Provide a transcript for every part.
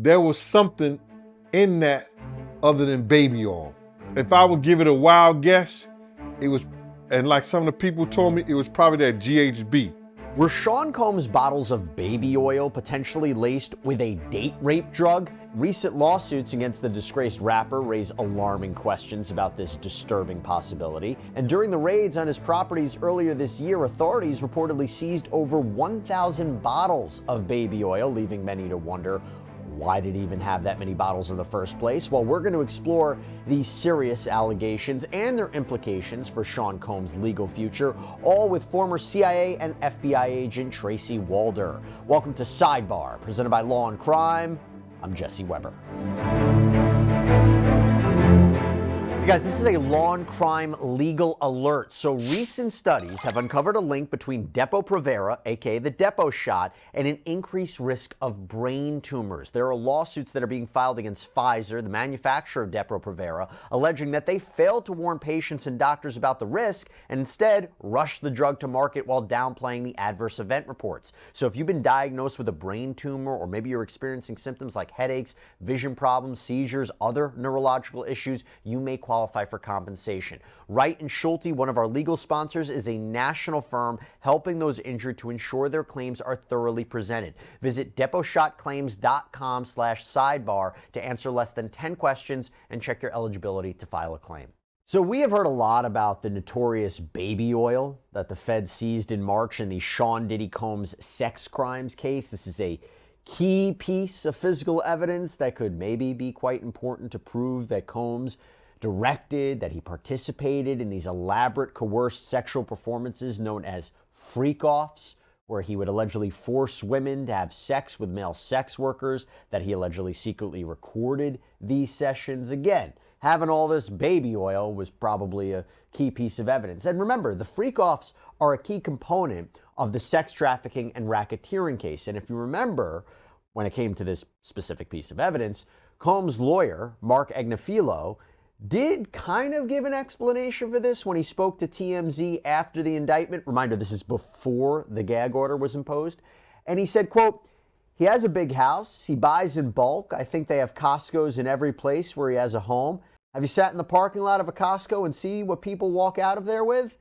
there was something in that other than baby oil. If I would give it a wild guess, it was, and like some of the people told me, it was probably that GHB. Were Sean Combs' bottles of baby oil potentially laced with a date rape drug? Recent lawsuits against the disgraced rapper raise alarming questions about this disturbing possibility. And during the raids on his properties earlier this year, authorities reportedly seized over 1,000 bottles of baby oil, leaving many to wonder, why did he even have that many bottles in the first place? Well, we're going to explore these serious allegations and their implications for Sean Combs' legal future, all with former CIA and FBI agent Tracy Walder. Welcome to Sidebar, presented by Law&Crime. I'm Jesse Weber. Hey guys, this is a Law&Crime legal alert. So recent studies have uncovered a link between Depo-Provera, aka the Depo shot, and an increased risk of brain tumors. There are lawsuits that are being filed against Pfizer, the manufacturer of Depo-Provera, alleging that they failed to warn patients and doctors about the risk and instead rushed the drug to market while downplaying the adverse event reports. So if you've been diagnosed with a brain tumor, or maybe you're experiencing symptoms like headaches, vision problems, seizures, other neurological issues, you may qualify for compensation. Wright and Schulte, one of our legal sponsors, is a national firm helping those injured to ensure their claims are thoroughly presented. Visit deposhotclaims.com/sidebar to answer less than 10 questions and check your eligibility to file a claim. So we have heard a lot about the notorious baby oil that the Fed seized in March in the Sean Diddy Combs sex crimes case. This is a key piece of physical evidence that could maybe be quite important to prove that Combs directed, that he participated in these elaborate coerced sexual performances known as freak-offs, where he would allegedly force women to have sex with male sex workers, that he allegedly secretly recorded these sessions. Again, having all this baby oil was probably a key piece of evidence. And remember, the freak-offs are a key component of the sex trafficking and racketeering case. And if you remember, when it came to this specific piece of evidence, Combs' lawyer, Mark Agnifilo, did kind of give an explanation for this when he spoke to TMZ after the indictment. Reminder, this is before the gag order was imposed. And he said, quote, he has a big house. He buys in bulk. I think they have Costco's in every place where he has a home. Have you sat in the parking lot of a Costco and see what people walk out of there with?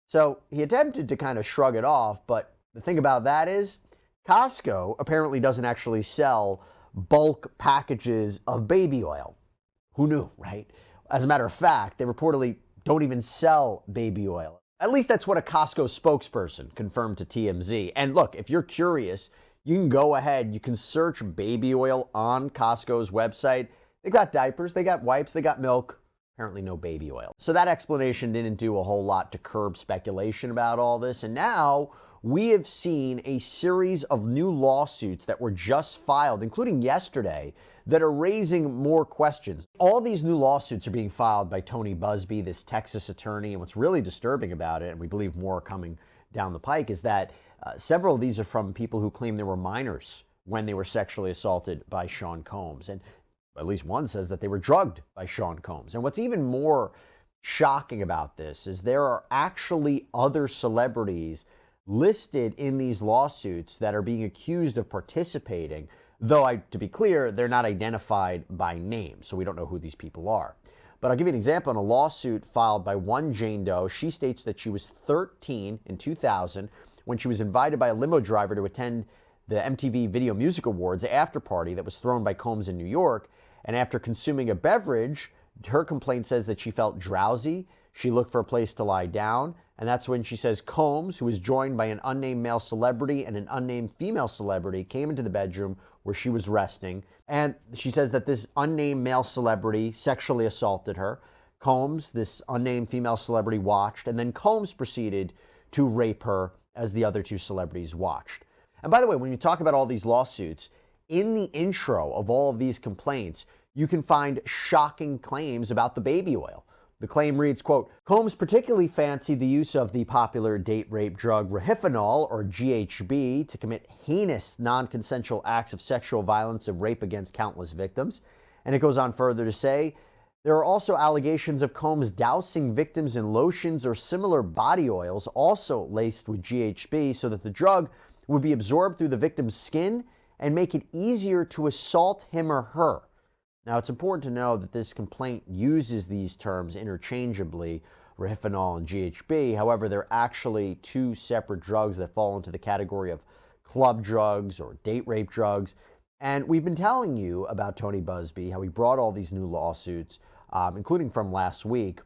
So he attempted to kind of shrug it off. But the thing about that is Costco apparently doesn't actually sell bulk packages of baby oil. Who knew, right? As a matter of fact, they reportedly don't even sell baby oil. At least that's what a Costco spokesperson confirmed to TMZ. And look, if you're curious, you can go ahead, you can search baby oil on Costco's website. They got diapers, they got wipes, they got milk, apparently no baby oil. So that explanation didn't do a whole lot to curb speculation about all this. And now we have seen a series of new lawsuits that were just filed, including yesterday, that are raising more questions. All these new lawsuits are being filed by Tony Busby, this Texas attorney, and what's really disturbing about it, and we believe more are coming down the pike, is that several of these are from people who claim they were minors when they were sexually assaulted by Sean Combs, and at least one says that they were drugged by Sean Combs. And what's even more shocking about this is there are actually other celebrities listed in these lawsuits that are being accused of participating, though to be clear, they're not identified by name, so we don't know who these people are. But I'll give you an example. In a lawsuit filed by one Jane Doe, she states that she was 13 in 2000 when she was invited by a limo driver to attend the MTV Video Music Awards after party that was thrown by Combs in New York. And after consuming a beverage, her complaint says that she felt drowsy. She looked for a place to lie down. And that's when she says Combs, who was joined by an unnamed male celebrity and an unnamed female celebrity, came into the bedroom where she was resting. And she says that this unnamed male celebrity sexually assaulted her. Combs, this unnamed female celebrity, watched. And then Combs proceeded to rape her as the other two celebrities watched. And by the way, when you talk about all these lawsuits, in the intro of all of these complaints, you can find shocking claims about the baby oil. The claim reads, quote, Combs particularly fancied the use of the popular date rape drug rohypnol, or GHB, to commit heinous non-consensual acts of sexual violence and rape against countless victims. And it goes on further to say, there are also allegations of Combs dousing victims in lotions or similar body oils, also laced with GHB, so that the drug would be absorbed through the victim's skin and make it easier to assault him or her. Now, it's important to know that this complaint uses these terms interchangeably, rohypnol and GHB. However, they're actually two separate drugs that fall into the category of club drugs or date rape drugs. And we've been telling you about Tony Buzbee, how he brought all these new lawsuits, including from last week.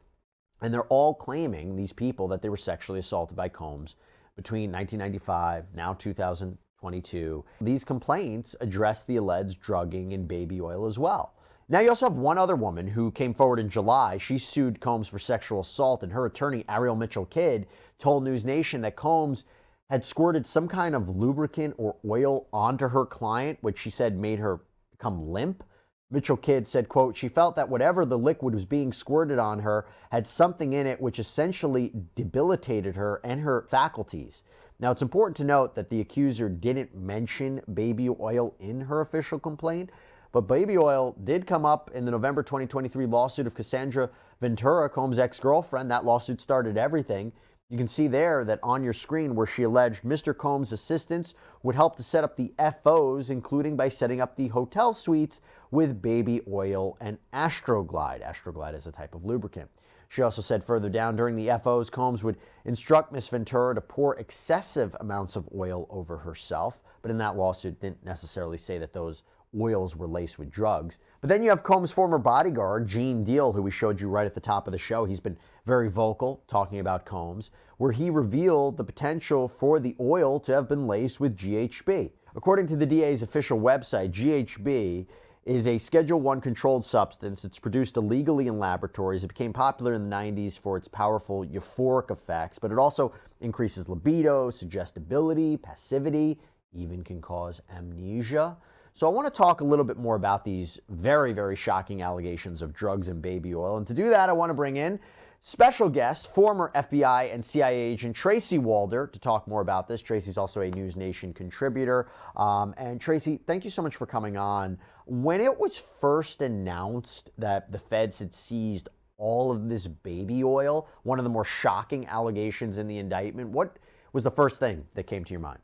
And they're all claiming, these people, that they were sexually assaulted by Combs between 1995, now 2022. These complaints address the alleged drugging in baby oil as well. Now, you also have one other woman who came forward in July. She sued Combs for sexual assault, and her attorney, Ariel Mitchell-Kidd, told News Nation that Combs had squirted some kind of lubricant or oil onto her client, which she said made her become limp. Mitchell-Kidd said, quote, she felt that whatever the liquid was being squirted on her had something in it which essentially debilitated her and her faculties. Now, it's important to note that the accuser didn't mention baby oil in her official complaint, but baby oil did come up in the November 2023 lawsuit of Cassandra Ventura, Combs' ex-girlfriend. That lawsuit started everything. You can see there that on your screen where she alleged Mr. Combs' assistants would help to set up the FOs, including by setting up the hotel suites with baby oil and Astroglide. Astroglide is a type of lubricant. She also said further down, during the FOs, Combs would instruct Ms. Ventura to pour excessive amounts of oil over herself, but in that lawsuit didn't necessarily say that those oils were laced with drugs. But then you have Combs' former bodyguard, Gene Deal, who we showed you right at the top of the show. He's been very vocal talking about Combs, where he revealed the potential for the oil to have been laced with GHB. According to the DA's official website, GHB is a Schedule I controlled substance. It's produced illegally in laboratories. It became popular in the 90s for its powerful euphoric effects, but it also increases libido, suggestibility, passivity, even can cause amnesia. So I want to talk a little bit more about these very, very shocking allegations of drugs and baby oil. And to do that, I want to bring in special guest, former FBI and CIA agent Tracy Walder, to talk more about this. Tracy's also a News Nation contributor. And Tracy, thank you so much for coming on. When it was first announced that the feds had seized all of this baby oil, one of the more shocking allegations in the indictment, what was the first thing that came to your mind?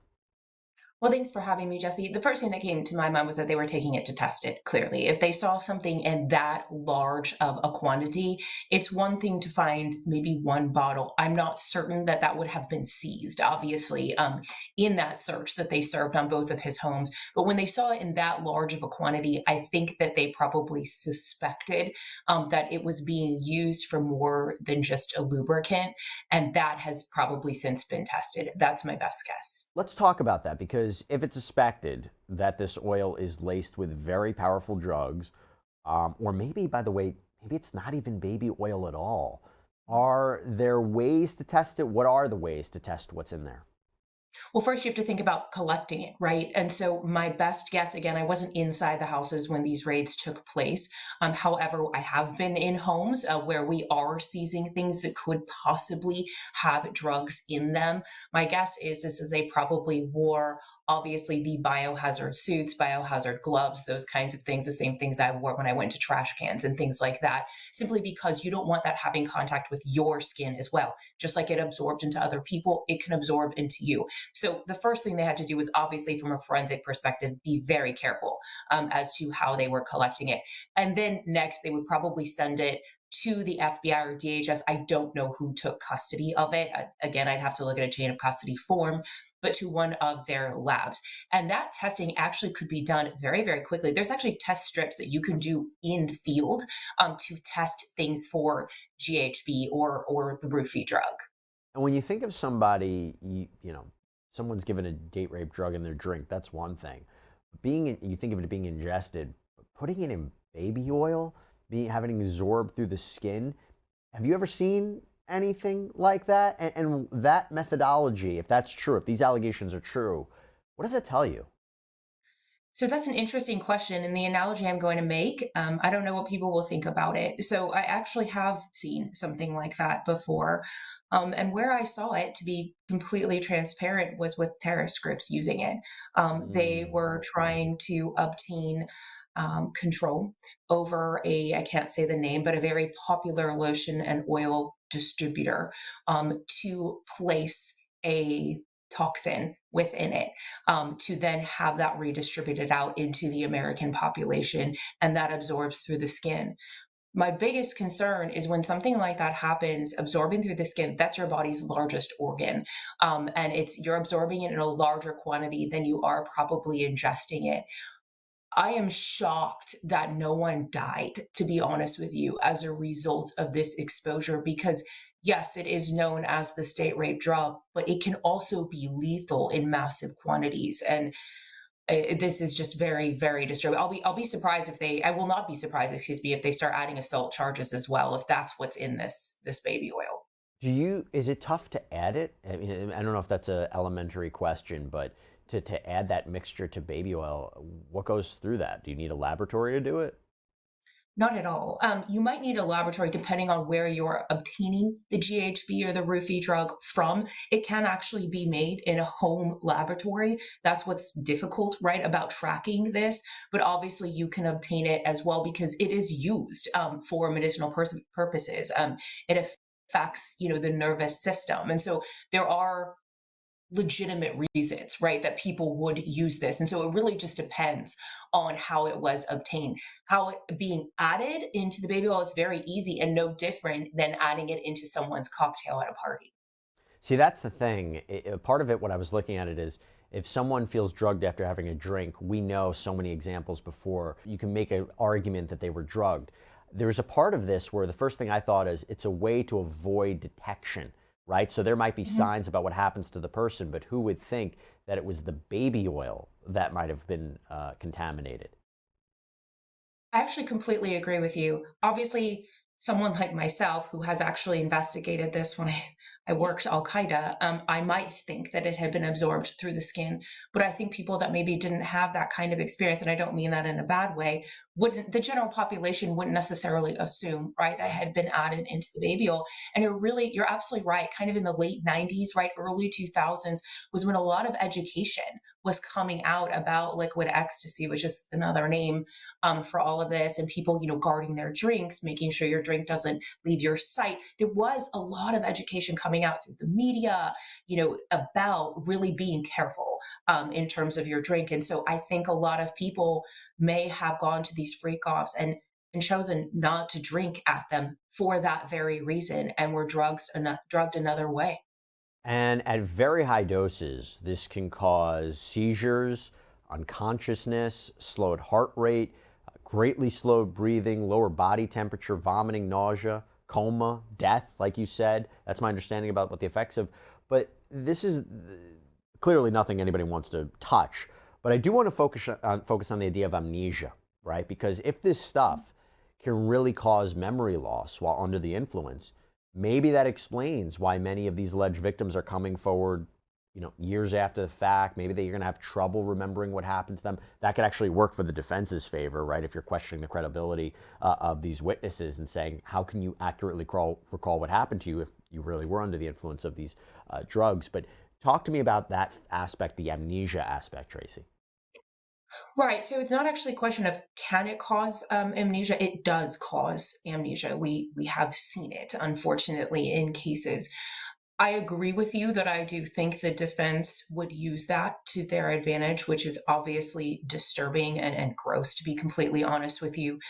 Well, thanks for having me, Jesse. The first thing that came to my mind was that they were taking it to test it, clearly. If they saw something in that large of a quantity, it's one thing to find maybe one bottle. I'm not certain that that would have been seized, obviously, in that search that they served on both of his homes. But when they saw it in that large of a quantity, I think that they probably suspected that it was being used for more than just a lubricant. And that has probably since been tested. That's my best guess. Let's talk about that, because if it's suspected that this oil is laced with very powerful drugs, or maybe, by the way, maybe it's not even baby oil at all, are there ways to test it? What are the ways to test what's in there? Well, first you have to think about collecting it, right? And so my best guess, again, I wasn't inside the houses when these raids took place. However, I have been in homes where we are seizing things that could possibly have drugs in them. My guess is that they probably wore, obviously, the biohazard suits, biohazard gloves, those kinds of things, the same things I wore when I went to trash cans and things like that, simply because you don't want that having contact with your skin as well. Just like it absorbed into other people, it can absorb into you. So the first thing they had to do was, obviously, from a forensic perspective, be very careful as to how they were collecting it. And then next, they would probably send it to the FBI or DHS. I don't know who took custody of it. Again, I'd have to look at a chain of custody form, but to one of their labs. And that testing actually could be done very, very quickly. There's actually test strips that you can do in field to test things for GHB or the roofie drug. And when you think of somebody, someone's given a date rape drug in their drink, that's one thing. You think of it being ingested, but putting it in baby oil, having it absorbed through the skin. Have you ever seen anything like that? And that methodology, if that's true, if these allegations are true, what does that tell you? So that's an interesting question. And the analogy I'm going to make, I don't know what people will think about it. So I actually have seen something like that before. And where I saw it, to be completely transparent, was with terrorist groups using it. They were trying to obtain control over I can't say the name, but a very popular lotion and oil distributor to place a toxin within it, to then have that redistributed out into the American population, and that absorbs through the skin. My biggest concern is when something like that happens, absorbing through the skin, that's your body's largest organ. And you're absorbing it in a larger quantity than you are probably ingesting it. I am shocked that no one died, to be honest with you, as a result of this exposure, because yes, it is known as the state rape drug, but it can also be lethal in massive quantities. And this is just very, very disturbing. I'll be surprised if I will not be surprised, excuse me, if they start adding assault charges as well, if that's what's in this baby oil. Is it tough to add it? I mean, I don't know if that's an elementary question, but to add that mixture to baby oil, what goes through that? Do you need a laboratory to do it? Not at all. You might need a laboratory depending on where you're obtaining the GHB or the roofie drug from. It can actually be made in a home laboratory. That's what's difficult, right, about tracking this. But obviously, you can obtain it as well because it is used for medicinal purposes. It affects, the nervous system, and so there are legitimate reasons, right, that people would use this. And so it really just depends on how it was obtained. How it being added into the baby oil is very easy and no different than adding it into someone's cocktail at a party. See, that's the thing. Part of it, what I was looking at it is, if someone feels drugged after having a drink, we know so many examples before, you can make an argument that they were drugged. There's a part of this where the first thing I thought is it's a way to avoid detection. Right? So there might be signs about what happens to the person, but who would think that it was the baby oil that might have been contaminated? I actually completely agree with you. Obviously, someone like myself who has actually investigated this when I worked Al-Qaeda, I might think that it had been absorbed through the skin. But I think people that maybe didn't have that kind of experience, and I don't mean that in a bad way, the general population wouldn't necessarily assume, right, that had been added into the baby oil. And you're absolutely right. Kind of in the late 90s, right, early 2000s was when a lot of education was coming out about liquid ecstasy, which is another name for all of this, and people, guarding their drinks, making sure your drink doesn't leave your sight. There was a lot of education coming out through the media, about really being careful in terms of your drink. And so I think a lot of people may have gone to these freak offs and chosen not to drink at them for that very reason, and were drugged another way. And at very high doses, this can cause seizures, unconsciousness, slowed heart rate, greatly slowed breathing, lower body temperature, vomiting, nausea, coma, death, like you said. That's my understanding about what the effects of. But this is clearly nothing anybody wants to touch. But I do want to focus on the idea of amnesia, right? Because if this stuff can really cause memory loss while under the influence, maybe that explains why many of these alleged victims are coming forward, years after the fact. Maybe you're going to have trouble remembering what happened to them. That could actually work for the defense's favor, right? If you're questioning the credibility of these witnesses and saying, how can you accurately recall what happened to you if you really were under the influence of these drugs? But talk to me about that aspect, the amnesia aspect, Tracy. Right. So it's not actually a question of can it cause amnesia? It does cause amnesia. We have seen it, unfortunately, in cases. I agree with you that I do think the defense would use that to their advantage, which is obviously disturbing and gross, to be completely honest with you.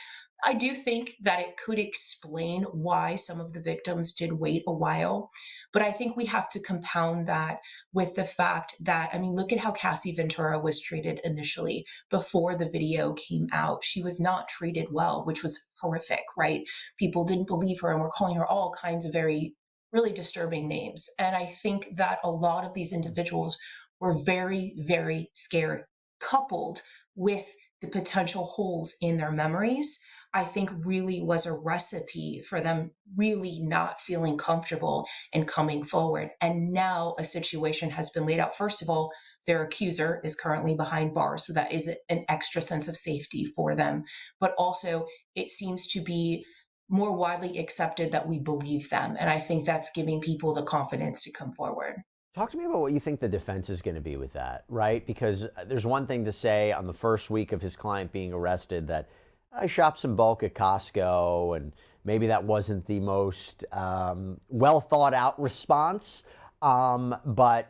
I do think that it could explain why some of the victims did wait a while, but I think we have to compound that with the fact that, look at how Cassie Ventura was treated initially before the video came out. She was not treated well, which was horrific, right? People didn't believe her and were calling her all kinds of really disturbing names. And I think that a lot of these individuals were very, very scared, coupled with the potential holes in their memories. I think really was a recipe for them really not feeling comfortable and coming forward. And now a situation has been laid out. First of all, their accuser is currently behind bars, so that is an extra sense of safety for them. But also, it seems to be more widely accepted that we believe them. And I think that's giving people the confidence to come forward. Talk to me about what you think the defense is going to be with that, right? Because there's one thing to say on the first week of his client being arrested that I shopped some bulk at Costco, and maybe that wasn't the most well thought out response. But,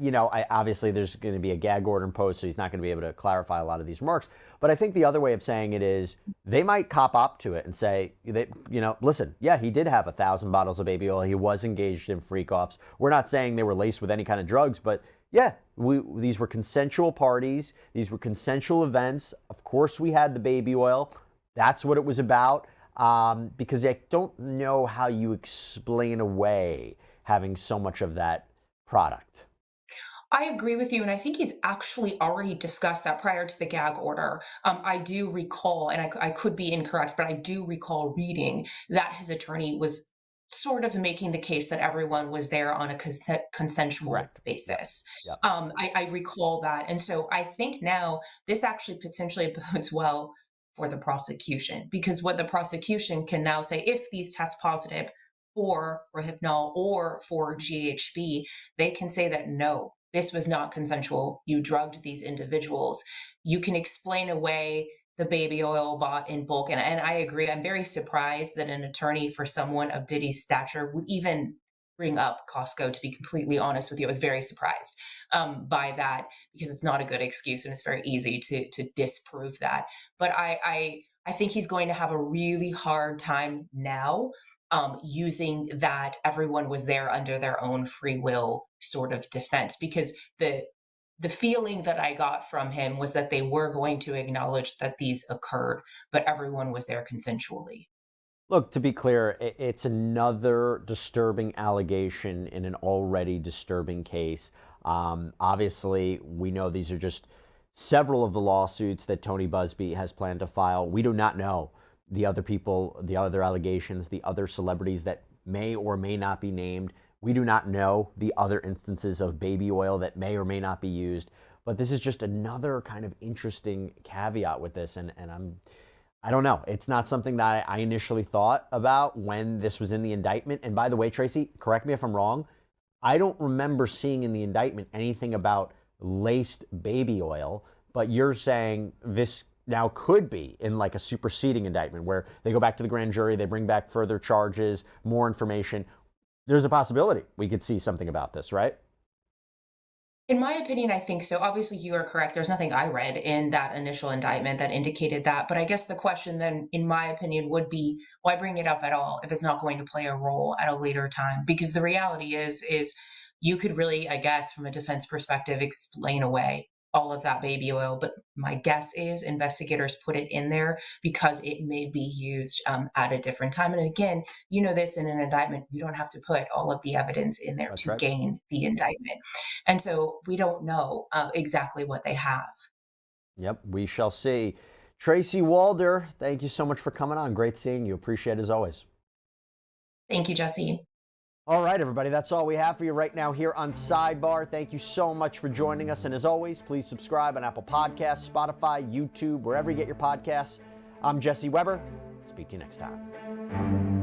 obviously there's going to be a gag order imposed, so he's not going to be able to clarify a lot of these remarks. But I think the other way of saying it is they might cop up to it and say, listen, yeah, he did have 1,000 bottles of baby oil. He was engaged in freak-offs. We're not saying they were laced with any kind of drugs, but yeah, these were consensual parties. These were consensual events. Of course, we had the baby oil. That's what it was about. Because I don't know how you explain away having so much of that product. I agree with you, and I think he's actually already discussed that prior to the gag order. I do recall, and I could be incorrect, but I do recall reading that his attorney was sort of making the case that everyone was there on a consensual basis. Yep. I recall that. And so I think now this actually potentially bodes well for the prosecution, because what the prosecution can now say, if these test positive for Rohypnol or for GHB, they can say that no, this was not consensual. You drugged these individuals. You can explain away the baby oil bought in bulk. And I agree. I'm very surprised that an attorney for someone of Diddy's stature would even bring up Costco, to be completely honest with you. I was very surprised by that, because it's not a good excuse and it's very easy to disprove that. But I think he's going to have a really hard time now using that everyone was there under their own free will sort of defense, because the feeling that I got from him was that they were going to acknowledge that these occurred, but everyone was there consensually. Look, to be clear, it's another disturbing allegation in an already disturbing case. Obviously, we know these are just several of the lawsuits that Tony Buzbee has planned to file. We do not know the other people, the other allegations, the other celebrities that may or may not be named. We do not know the other instances of baby oil that may or may not be used. But this is just another kind of interesting caveat with this. And I don't know. It's not something that I initially thought about when this was in the indictment. And by the way, Tracy, correct me if I'm wrong, I don't remember seeing in the indictment anything about laced baby oil, but you're saying this now could be in like a superseding indictment where they go back to the grand jury, they bring back further charges, more information. There's a possibility we could see something about this, right? In my opinion, I think so. Obviously, you are correct. There's nothing I read in that initial indictment that indicated that. But I guess the question then, in my opinion, would be, why bring it up at all if it's not going to play a role at a later time? Because the reality is you could really, I guess, from a defense perspective, explain away all of that baby oil. But my guess is investigators put it in there because it may be used at a different time. And again, this in an indictment, you don't have to put all of the evidence in there to gain the indictment. And so we don't know exactly what they have. Yep, we shall see. Tracy Walder, thank you so much for coming on. Great seeing you. Appreciate it as always. Thank you, Jesse. All right, everybody, that's all we have for you right now here on Sidebar. Thank you so much for joining us. And as always, please subscribe on Apple Podcasts, Spotify, YouTube, wherever you get your podcasts. I'm Jesse Weber. Speak to you next time.